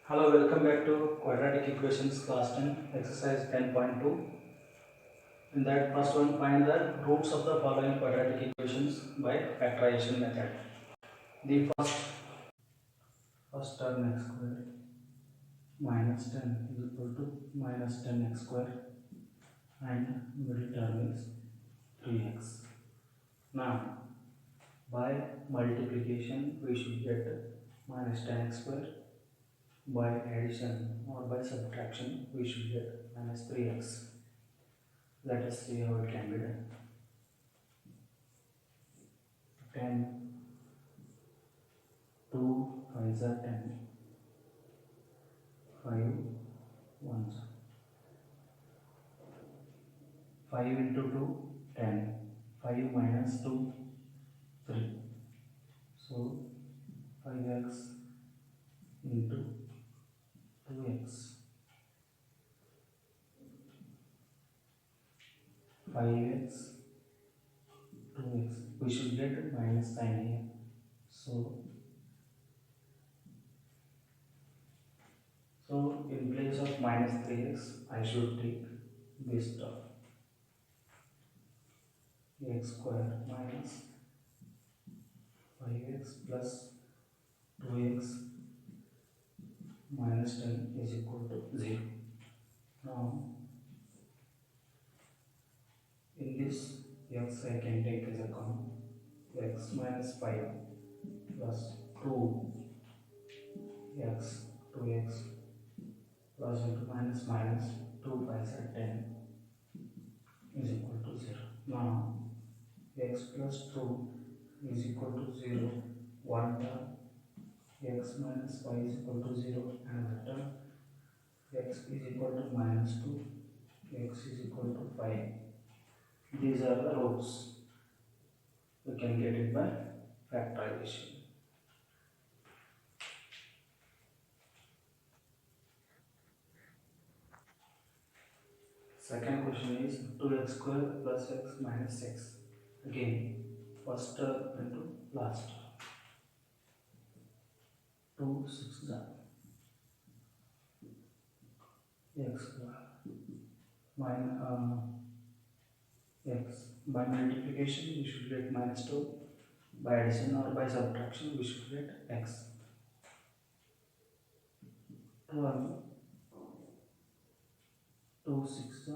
Hello, welcome back to quadratic equations class 10 exercise 10.2. In that first one, find the roots of the following quadratic equations by factorization method. The first term x square minus 10 is equal to minus 10x square and middle term is 3x. Now by multiplication we should get minus 10x square. By addition or by subtraction we should get minus 3x. Let us see how it can be done. 10, 2 5s are 10, 5 1s. 5 into 2, 10. 5 minus 2, 3. So 5x into 2x. 5x, 2x. We should get minus sign here. So in place of minus 3x, I should take this term. X square minus 5x plus 2x minus 10 is equal to 0. Now in this x I can take as a common. X minus 5 plus 2x 2x plus into minus minus 2 5 are 10 is equal to 0. Now x plus 2 is equal to 0. One term x minus 5 is equal to 0, another term x is equal to minus 2, x is equal to 5. These are the roots. We can get it by factorization. Second question is 2x square plus x minus 6. Again, first term into last term. 2 6 x square minus x. By multiplication we should get minus 2. By addition or by subtraction we should get x. 12 2 6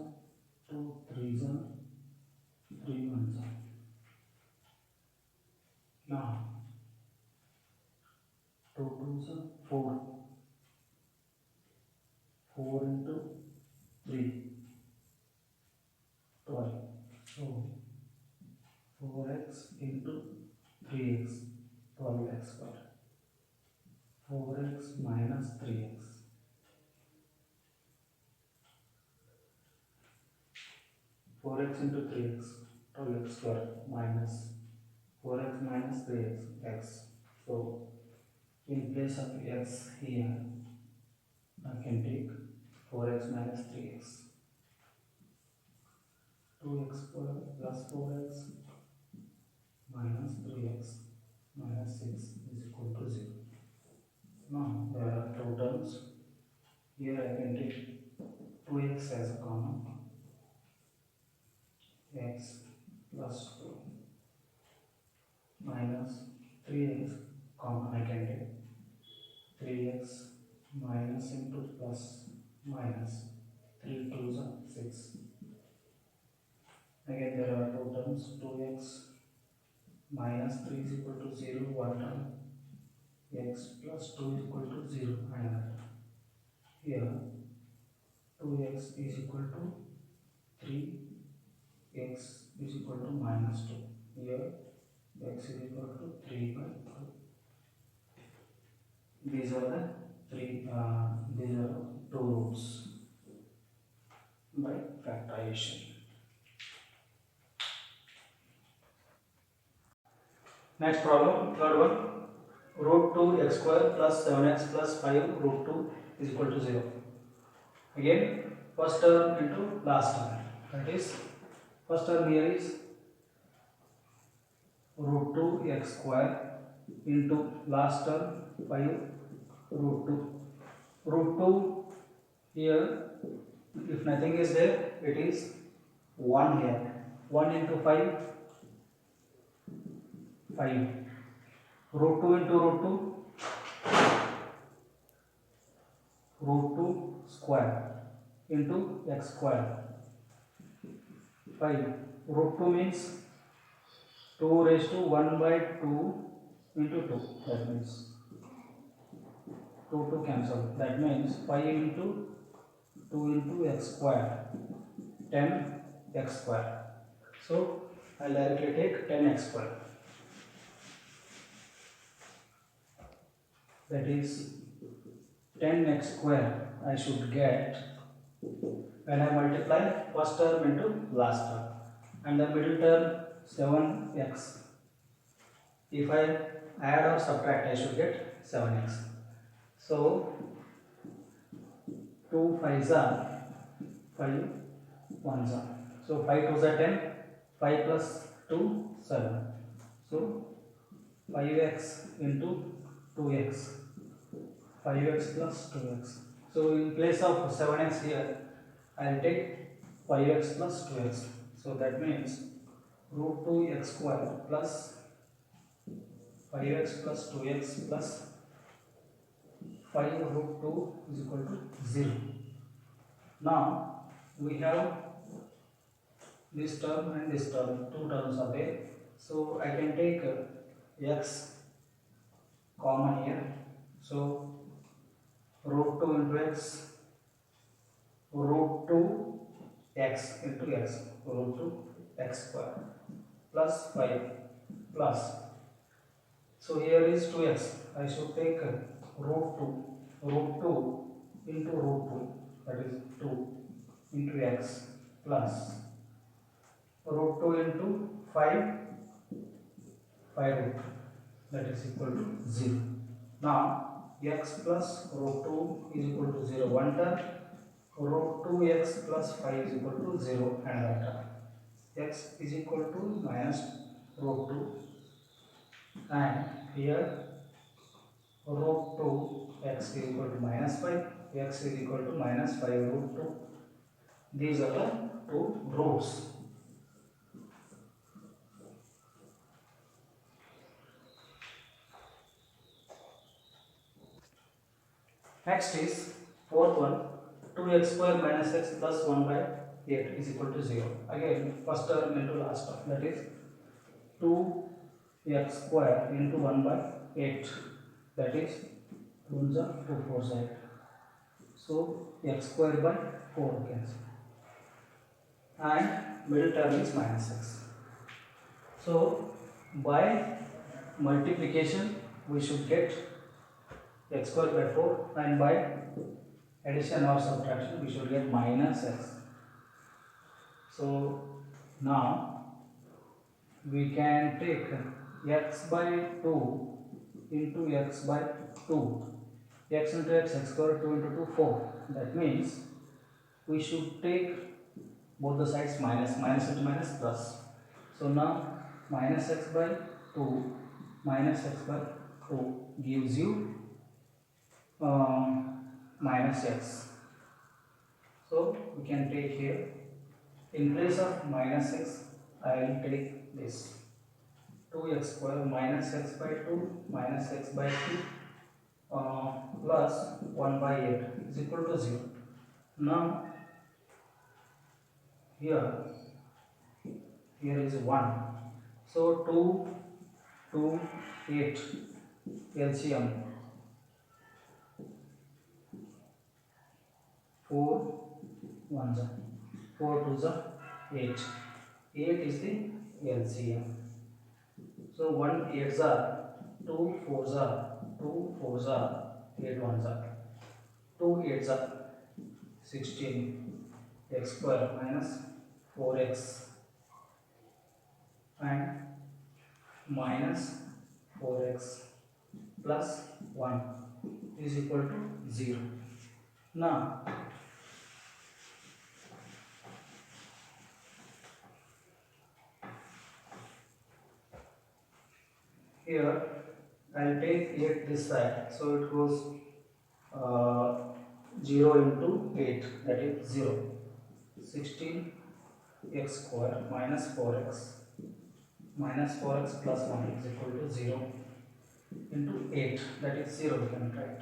2 3 3 1. Now 2 2 4. 4 into 3 12. So 4x into 3x 12x square. 4x minus 3x. 4x into 3x 12x square minus 4x minus 3x x. So in place of x here I can take 4x minus 3x. 2x square plus 4x minus 3x minus 6 is equal to 0. Now there are two terms. Here I can take 2x as a common. X plus 2 minus 3x common I can take. 3x minus into plus minus 3 2s are 6. Again there are two terms. 2x minus 3 is equal to 0 one term. X plus 2 is equal to 0 another term. Here 2x is equal to 3, x is equal to minus 2. Here x is equal to 3 by 2. These are the two roots by factorization. Next problem, third one. Root 2 x square plus 7x plus 5 root 2 is equal to 0. Again, first term into last term. That is, first term here is root 2 x square into last term 5 root 2. root 2 here, if nothing is there, it is 1 here. 1 into 5, 5. Root 2 into root 2, root 2 square into x square. 5. Root 2 means 2 raised to 1 by 2 into 2. That means 2 cancel. That means 5 into 2 into x square, 10 x square. So I will directly take 10 x square. That is 10 x square I should get when I multiply first term into last term, and the middle term 7x. If I add or subtract, I should get 7x. So 2 5s are 5 1s are. So 5 2s are 10, 5 plus 2 7. So 5x into 2x, 5x plus 2x. So in place of 7x here, I will take 5x plus 2x. So that means root 2x square plus 5x plus 2x plus 5 root 2 is equal to 0. Now we have this term and this term, two terms are there. So I can take x common here. So root 2 into x, root 2 x into x, root 2 x square plus 5 plus. So here is 2x. I should take root 2 into root 2, that is 2 into x plus root 2 into 5 root, that is equal to 0. Now x plus root 2 is equal to 0 one term, root 2x plus 5 is equal to 0 another term. X is equal to minus root 2, and here root 2 x is equal to minus 5, x is equal to minus 5 root 2. These are the two roots. Next is fourth one, 2x square minus x plus 1 by 8 is equal to 0. Again first term into last term, that is 2x square into 1 by 8, that is 2 4 8. So x square by 4 cancel, and middle term is minus x. So by multiplication we should get x square by 4, and by addition or subtraction we should get minus x. So now we can take x by 2 into x by 2, x into x square 2 into 2 4. That means we should take both the sides minus, minus into minus plus. So now minus x by 2 minus x by 2 gives you minus x. So we can take here, in place of minus x I will take this 2x square minus x by 2 minus x by 2 plus 1 by 8 is equal to 0. Now here is 1. So 2, 8 LCM 4 1s are 4 2s are 8. 8 is the LCM. So 1 8s are 2 4s are 2 4s are 8 1s are 2 8s are 16 x square minus 4x and minus 4x plus 1 is equal to 0. Now here I will take 8 this side, so it goes 0 into 8, that is 0. 16x square minus 4x plus 1 is equal to 0 into 8, that is 0, we can write.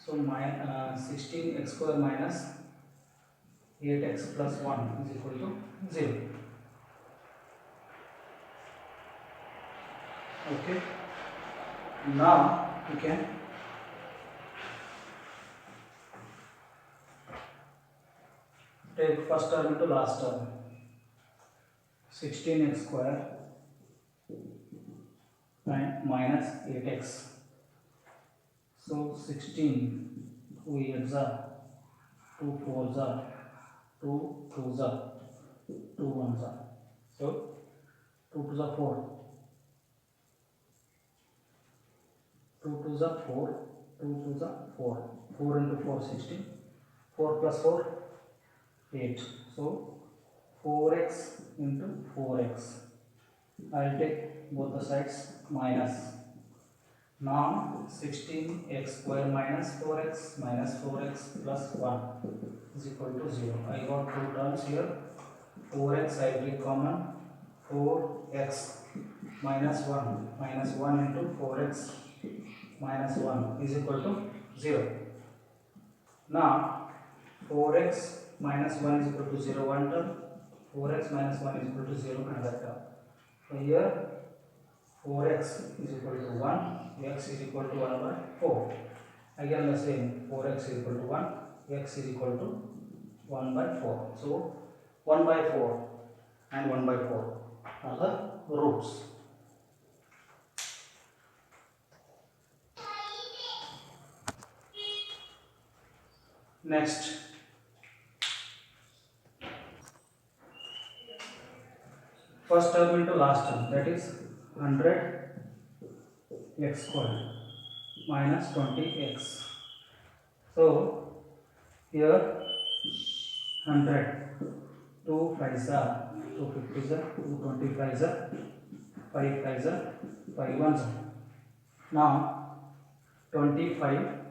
So 16x square minus 8x plus 1 is equal to 0. Okay. Now we can take first term into last term. 16x square and minus 8x. So 16 2 8s are 2 4s are 2 2s are 2 1s are. So 2 2s are 4. 2 2s are 4. 2 2s are 4. 4 into 4 16. 4 plus 4 8. So 4x into 4x. I will take both the sides minus. Now 16x square minus 4x plus 1 is equal to 0. I got two terms here. 4x I will take common. 4x minus 1 into 4x minus 1 is equal to 0. Now 4x minus 1 is equal to 0 one term. 4x minus 1 is equal to 0 another term. So here 4x is equal to 1, x is equal to 1 by 4. Again the same, 4x is equal to 1, x is equal to 1 by 4. So 1 by 4 and 1 by 4 are the roots. Next, first term into last term, that is 100x square minus 20x. So here 100, 2 5s are 2 50s are 2 25s are 5 5s are 5 1s are. Now 25,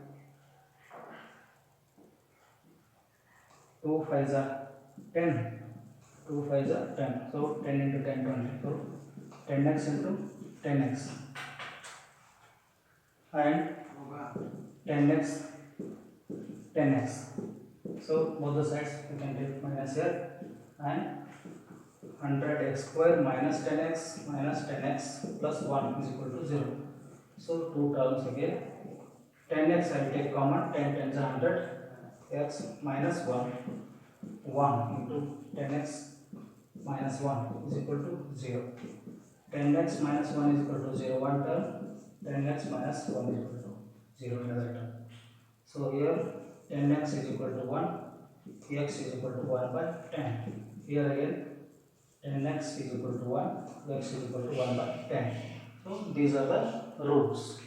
2 5s are 10, 2 5s are 10, so 10 into 10 20, so 10x into 10x and 10x 10x. So both the sides you can take minus here, and 100x square minus 10x plus 1 is equal to 0. So two terms again. 10x I will take common. 10 10s are 100. X minus 1 into 10x minus 1 is equal to 0. 10x minus 1 is equal to 0 one term. 10x minus 1 is equal to 0 another term. So here 10x is equal to 1, x is equal to 1 by 10. Here again 10x is equal to 1, x is equal to 1 by 10. So these are the roots.